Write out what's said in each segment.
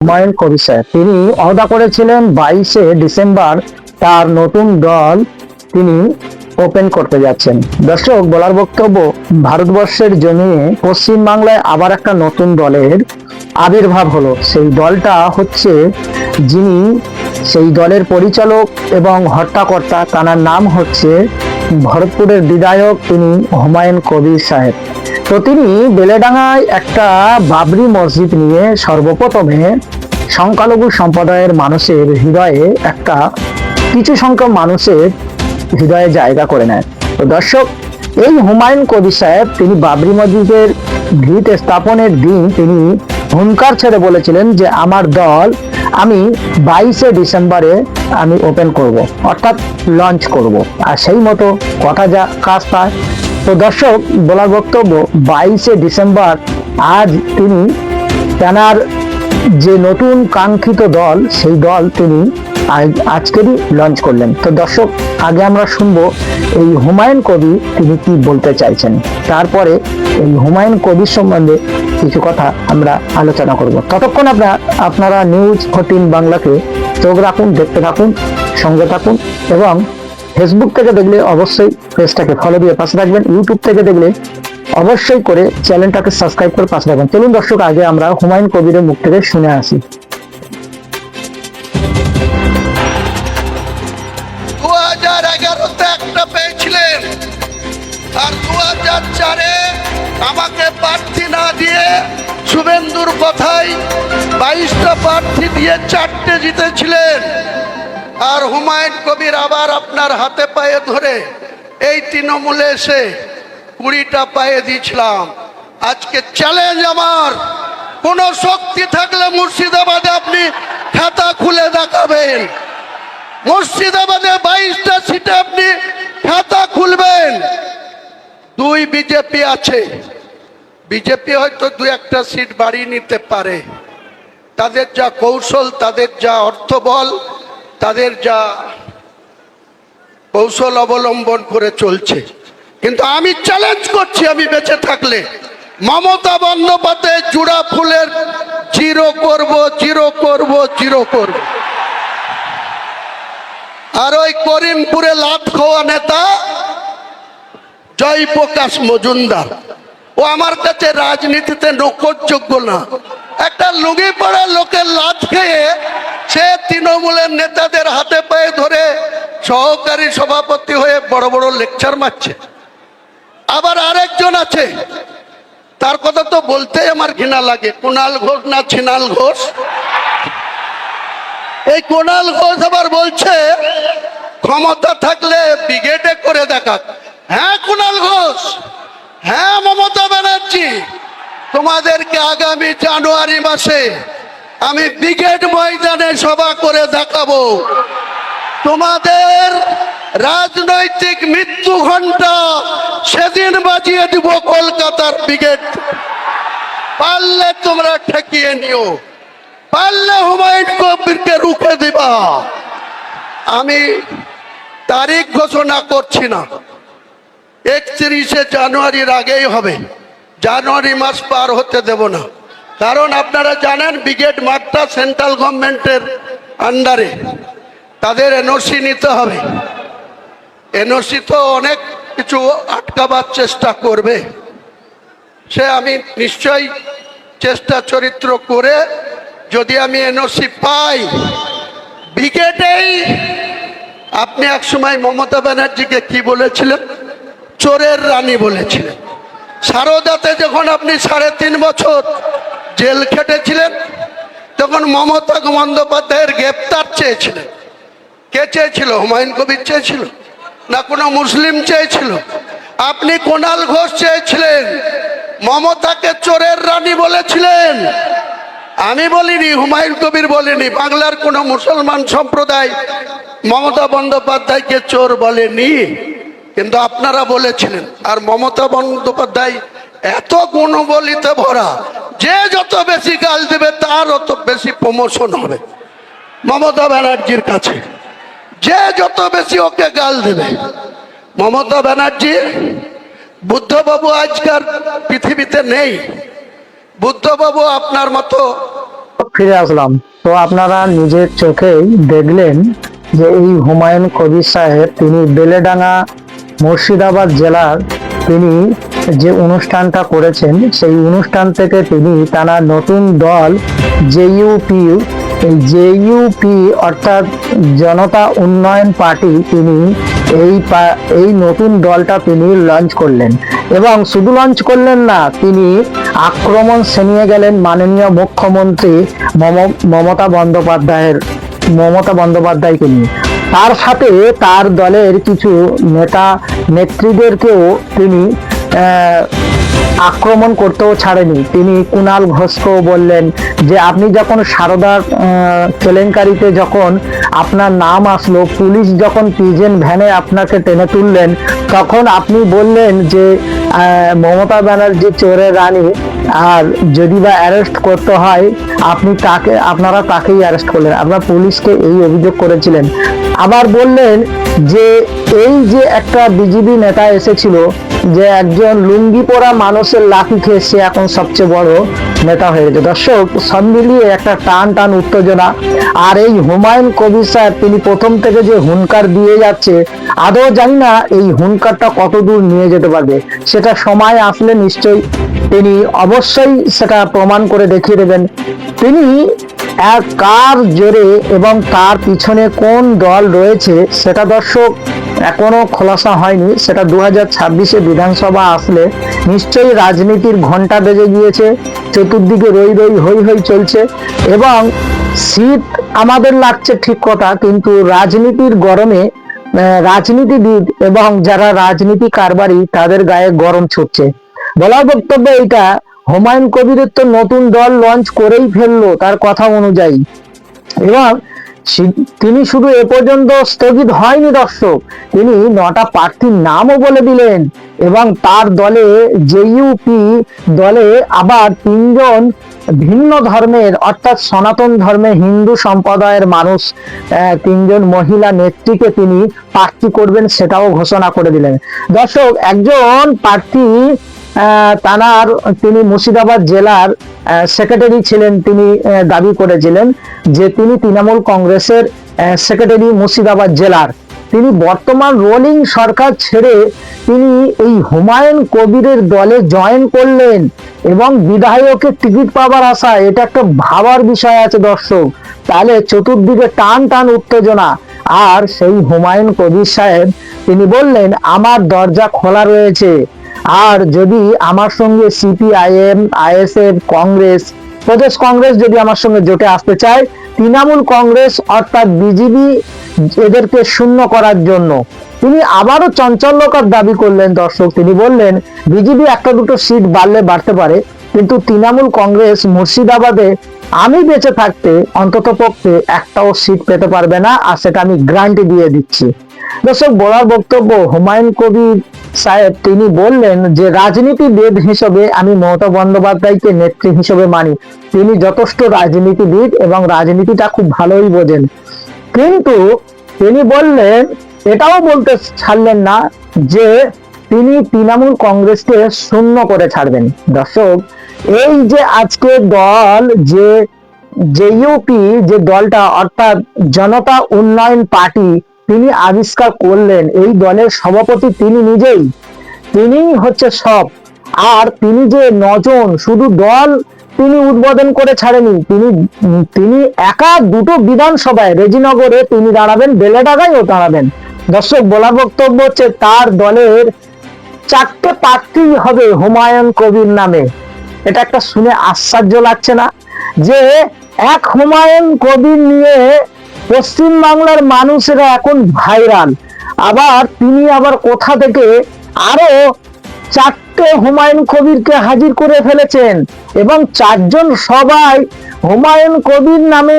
হুমায়ুন কবির সাহেব তিনি ওয়াদা করেছিলেন 22শে ডিসেম্বর তার নতুন দল তিনি ওপেন করতে যাচ্ছেন। দর্শক, বলার বক্তব্য, ভারতবর্ষের জমিনে পশ্চিম বাংলায় আবার একটা নতুন দলের আবির্ভাব হলো। সেই দলটা হচ্ছে, যিনি সেই দলের পরিচালক এবং হর্তাকর্তা, তার নাম হচ্ছে ভরতপুরের বিধায়ক, তিনি হুমায়ুন কবির সাহেব। তো তিনি বেলেডাঙ্গায় একটা বাবরি মসজিদ নিয়ে সর্বপ্রথমে সংখ্যালঘু সম্প্রদায়ের মানুষের হৃদয়ে একটা কিছু সংখ্যক মানুষের হৃদয়ে জায়গা করে নেয়। তো দর্শক, এই হুমায়ুন কবির সাহেব তিনি বাবরি মসজিদের ভিত স্থাপনের দিন তিনি হুঙ্কার ছেড়ে বলেছিলেন যে আমার দল আমি 22শে ডিসেম্বরে আমি ওপেন করব, অর্থাৎ লঞ্চ করব। আর সেই মতো কথা যা কাজ পায়। তো দর্শক, বলার বক্তব্য, 22শে ডিসেম্বর আজ তিনি তেনার যে নতুন কাঙ্ক্ষিত দল, সেই দল তিনি আজকেরই লঞ্চ করলেন। তো দর্শক, আগে আমরা শুনবো এই হুমায়ুন কবি তিনি কি বলতে চাইছেন, তারপরে এই হুমায়ুন কবির সম্বন্ধে কিছু কথা আমরা আলোচনা করব। ততক্ষণ আপনারা নিউজ 14 বাংলাকে চোখ রাখুন, দেখতে থাকুন, সঙ্গে থাকুন, এবং ফেসবুক থেকে দেখলে অবশ্যই পেজটাকে ফলো দিয়ে পাশে রাখবেন। ইউটিউব থেকে দেখলে অবশ্যই করে চ্যানেলটাকে সাবস্ক্রাইব করে পাশে রাখবেন। চলুন দর্শক, আগে আমরা হুমায়ুন কবিরের মুখ থেকে শুনে আসি। 2011-তে একটা পেয়েছিলেন, আর 2004-এ আমাকে প্রার্থী না দিয়ে শুভেন্দুর কথায় 22টা প্রার্থী দিয়ে 4টে জিতেছিলেন। আর হুমায়ুন কবির আবার আপনার হাতে পায়ে ধরে এই তৃণমূলে এসে 20টা পায়ে দিয়েছিলাম। আজকে চ্যালেঞ্জ আমার, কোন শক্তি থাকলে মুর্শিদাবাদে আপনি খাতা খুলে দেখাবেন। মুর্শিদাবাদে 22টা সিটে আপনি খাতা খুলবেন। 2 বিজেপি আছে, বিজেপি হয়তো 2-1টা সিট বাড়িয়ে নিতে পারে। তাদের যা কৌশল, তাদের যা অর্থবল, তাদের যা কৌশল অবলম্বন করে চলছে। কিন্তু আমি চ্যালেঞ্জ করছি, আমি বেঁচে থাকলে মমতা বন্দ্যোপাধ্যায় জুড়া ফুলের জিরো করব, জিরো করব, জিরো করব। আর ওই করিমপুরে লাত খাওয়া নেতা জয়প্রকাশ মজুমদার, ও আমার কাছে রাজনীতিতে নকরযোগ্য না। একটা লুঙ্গি পড়া লোকের লাত খেয়ে সে তৃণমূলের নেতাদের হাতে পায়ে ধরে সহকারী সভাপতি হয়ে বড় বড় লেকচার মারছে। আবার আরেকজন আছে, তার কথা তো বলতেই আমার ঘৃণা লাগে, কুণাল ঘোষ না ছিনাল ঘোষ। এই কুণাল ঘোষ আবার বলছে ক্ষমতা থাকলে ব্রিগেডে করে দেখাক। হ্যাঁ কুণাল ঘোষ, হ্যাঁ মমতা ব্যানার্জি, তোমাদেরকে আগামী জানুয়ারি মাসে আমি ব্রিগেড ময়দানে সভা করে দেখাবো। তোমাদের রাজনৈতিক মৃত্যু ঘণ্টা সেদিন বাজিয়ে দিব কলকাতার ব্রিগেড। পারলে তোমরা ঠেকিয়ে নিও, পারলে হুমায়ুন কবিরকে রুখে দিবা। আমি তারিখ ঘোষণা করছি না, 31শে জানুয়ারির আগেই হবে। জানুয়ারি মাস পার হতে দেব না, কারণ আপনারা জানেন ব্রিগেড মাঠটা সেন্ট্রাল গভর্নমেন্টের আন্ডারে, তাদের এনওসি নিতে হবে। এনওসি তো অনেক কিছু আটকাবার চেষ্টা করবে, সে আমি নিশ্চয়ই চেষ্টা চরিত্র করে যদি আমি এনওসি পাই, ব্রিগেডেই আপনি একসময় মমতা ব্যানার্জিকে কি বলেছিলেন? চোরের রানী বলেছিলেন। সারদাতে যখন আপনি 3.5 বছর জেল খেটেছিলেন, তখন মমতা বন্দ্যোপাধ্যায়ের গ্রেপ্তার চেয়েছিলেন। কে চেয়েছিল? হুমায়ুন কবির চেয়েছিল না কোনো মুসলিম চেয়েছিল? আপনি কুণাল ঘোষ চেয়েছিলেন, মমতাকে চোরের রানী বলেছিলেন। আমি বলিনি, হুমায়ুন কবির বলেনি, বাংলার কোনো মুসলমান সম্প্রদায় মমতা বন্দ্যোপাধ্যায়কে চোর বলেনি, কিন্তু আপনারা বলেছিলেন। আর মমতা বন্দ্যোপাধ্যায় এত গুণবলিতে ভরা, যে যত বেশি গাল দেবে তার অত বেশি প্রমোশন হবে মমতা ব্যানার্জির কাছে। যে যত বেশি ওকে গাল দেবে, মমতা ব্যানার্জি, বুদ্ধবাবু আজকাল পৃথিবীতে নেই। বুদ্ধবাবু আপনার মতো ফিরে আসলাম। তো আপনারা নিজের চোখেই দেখলেন যে এই হুমায়ুন কবির সাহেব তিনি বেলেডাঙ্গা মুর্শিদাবাদ জেলার তিনি যে অনুষ্ঠানটা করেছেন, সেই অনুষ্ঠান থেকে তিনি তার নতুন দল জেইউপি, এই জেইউপি অর্থাৎ জনতা উন্নয়ন পার্টি, তিনি এই নতুন দলটা তিনি লঞ্চ করলেন। এবং শুধু লঞ্চ করলেন না, তিনি আক্রমণ শানিয়ে গেলেন মাননীয় মুখ্যমন্ত্রী মমতা বন্দ্যোপাধ্যায়কে নিয়ে। তার সাথে তার দলের কিছু নেতা নেত্রীদেরকেও তিনি আক্রমণ করতেও ছাড়েনি। তিনি কুণাল ঘোষকেও বললেন যে আপনি যখন সারদার কেলেঙ্কারিতে যখন আপনার নাম আসলো, পুলিশ যখন প্রিজন ভ্যানে আপনাকে টেনে তুললেন, তখন আপনি বললেন যে মমতা ব্যানার্জি চোরের রানী, আর যদি বা অ্যারেস্ট করতে হয় আপনারা তাকেই অ্যারেস্ট করলেন। আপনার পুলিশকে এই অভিযোগ করেছিলেন। আবার বললেন যে এই যে একটা বিজেপি নেতা এসেছিল, যে একজন লুঙ্গি পরা মানুষের লাঠি খেয়ে সে এখন সবচেয়ে বড় নেতা হয়ে গেছে। দর্শক, সব মিলিয়ে একটা টান উত্তেজনা। আর এই হুমায়ুন কবির সাহেব তিনি প্রথম থেকে যে হুঙ্কার দিয়ে যাচ্ছে, আদৌ জানি না এই হুঙ্কারটা কত দূর নিয়ে যেতে পারবে। সেটা সময় আসলে নিশ্চয়ই তিনি অবশ্যই সেটা প্রমাণ করে দেখিয়ে দেবেন। তিনি কার জোরে এবং তার পিছনে কোন দল রয়েছে সেটা দর্শক এখনো খোলাসা হয়নি। সেটা 2026-এ বিধানসভা আসলে নিশ্চয়ই রাজনীতির ঘন্টা বেজে গিয়েছে, চতুর্দিকে রই হই চলছে। এবং শীত আমাদের লাগছে ঠিক কথা, কিন্তু রাজনীতির গরমে রাজনীতিবিদ এবং যারা রাজনীতি কারবারি তাদের গায়ে গরম ছুটছে। বলার বক্তব্য এইটা, হুমায়ুন কবিরের তো নতুন দল লঞ্চ করেই ফেললো তার কথা অনুযায়ী। এবং তিনি শুধু এ পর্যন্ত স্থগিত হয়নি দর্শক, তিনি 9টা প্রার্থীর নামও বলে দিলেন। এবং তার দলে জেইউপি দলে আবার 3জন ভিন্ন ধর্মের অর্থাৎ সনাতন ধর্মে হিন্দু সম্প্রদায়ের মানুষ 3জন মহিলা নেত্রীকে তিনি প্রার্থী করবেন, সেটাও ঘোষণা করে দিলেন। দর্শক, একজন প্রার্থী তিনি মুর্শিদাবাদ জেলার সেক্রেটারি ছিলেন। তিনি দাবি করেছিলেন যে তিনি তৃণমূল কংগ্রেসের সেক্রেটারি মুর্শিদাবাদ জেলার। তিনি বর্তমান রোলিং সরকার ছেড়ে তিনি এই হুমায়ুন কবিরের দলে জয়েন করলেন এবং বিধায়কের টিকিট পাওয়ার আশা। এটা একটা ভাবার বিষয় আছে দর্শক। তাহলে চতুর্দিকে টান উত্তেজনা। আর সেই হুমায়ুন কবির সাহেব তিনি বললেন আমার দরজা খোলা রয়েছে, আর যদি আমার সঙ্গে সিপিআইএম, আইএসএফ, কংগ্রেস, প্রদেশ কংগ্রেস যদি আমার সঙ্গে জোটে আসতে চায়, তৃণমূল কংগ্রেস অর্থাৎ বিজেপি এদেরকে শূন্য করার জন্য তিনি আবারও চাঞ্চল্যকর দাবি করলেন। দর্শক, তিনি বললেন বিজেপি একটা দুটো সিট বাড়তে পারে, কিন্তু তৃণমূল কংগ্রেস মুর্শিদাবাদে আমি বেঁচে থাকতে অন্তত পক্ষে একটাও সিট পেতে পারবে না, আর সেটা আমি গ্যারান্টি দিয়ে দিচ্ছি। দর্শক, বলার বক্তব্য, হুমায়ুন কবির সাহেব তিনি বললেন যে রাজনীতিবিদ হিসেবে আমি মমতা বন্দ্যোপাধ্যায়কে নেত্রী হিসেবে মানি। তিনি যথেষ্ট রাজনীতিবিদ এবং রাজনীতিটা খুব ভালোই বোঝেন। কিন্তু তিনি বললেন, এটাও বলতে ছাড়লেন না যে তিনি তৃণমূল কংগ্রেসকে শূন্য করে ছাড়বেন। দর্শক, এই যে আজকে দল যে জেইউপি যে দলটা অর্থাৎ জনতা উন্নয়ন পার্টি তিনি আবিষ্কার করলেন, এই দলের সভাপতি তিনি নিজেই, তিনি হচ্ছে সব। আর তিনি যে 9জন শুধু দল তিনি উদ্বোধন করে ছাড়েনি, তিনি একা 2টো বিধানসভায় রেজিনগরে তিনি দাঁড়াবেন, বেলেডাঙ্গায়ও দাঁড়াবেন। দর্শক, বলার বক্তব্য হচ্ছে তার দলের 4টে প্রার্থী হবে হুমায়ুন কবির নামে। এটা একটা শুনে আশ্চর্য লাগছে না যে এক হুমায়ুন কবির নিয়ে পশ্চিম বাংলার মানুষেরা এখন ভাইরাল, আবার তিনি আবার কোথা থেকে আরো 4টে হুমায়ুন কবিরকে হাজির করে ফেলেছেন এবং 4জন সবাই হুমায়ুন কবির নামে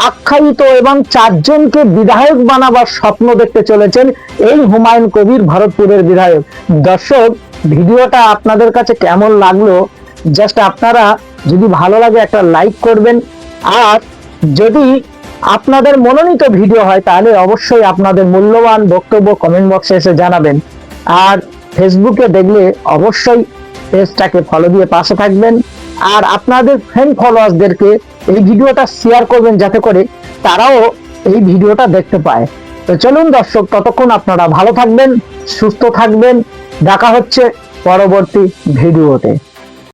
আখ্যায়িত এবং 4জনকে বিধায়ক বানাবার স্বপ্ন দেখতে চলেছেন এই হুমায়ুন কবির, ভরতপুরের বিধায়ক। দর্শক, ভিডিওটা আপনাদের কাছে কেমন লাগলো জাস্ট আপনারা যদি ভালো লাগে একটা লাইক করবেন, আর যদি আপনাদের মনোনীত ভিডিও হয় তাহলে অবশ্যই আপনাদের মূল্যবান বক্তব্য কমেন্ট বক্সে এসে জানাবেন। আর ফেসবুকে দেখলে অবশ্যই পেজটাকে ফলো দিয়ে পাশে থাকবেন। আর আপনাদের ফ্রেন্ড ফলোয়ার্সদেরকে এই ভিডিওটা শেয়ার করবেন যাতে করে তারাও এই ভিডিওটা দেখতে পায়। তো চলুন দর্শক, ততক্ষণ আপনারা ভালো থাকবেন, সুস্থ থাকবেন। দেখা হচ্ছে পরবর্তী ভিডিওতে।